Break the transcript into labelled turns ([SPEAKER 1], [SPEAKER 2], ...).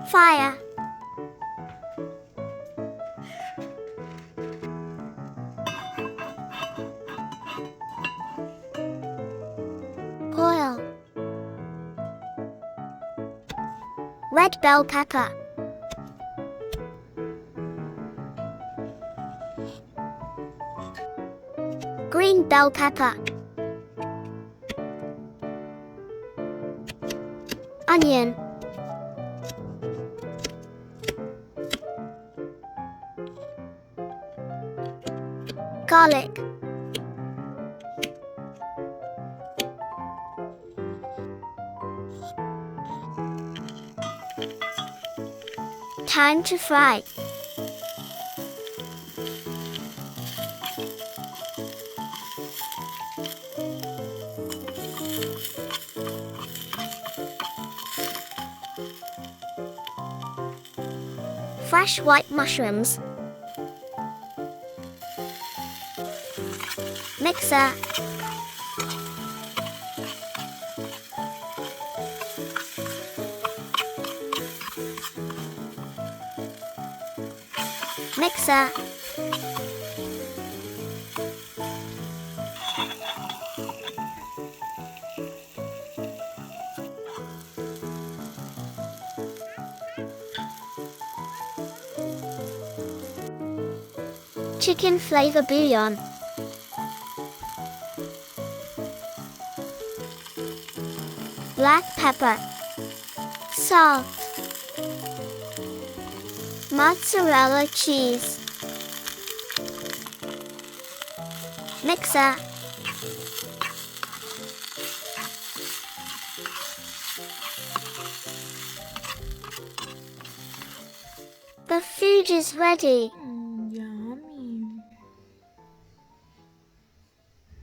[SPEAKER 1] Fire. Oil. Red bell pepper. Green bell pepper. Onion. Garlic. Time to fry. Fresh white mushrooms. Mixer. Mixer. Chicken flavor bouillon. Black pepper. Salt. Mozzarella cheese. Mixer. The food is ready.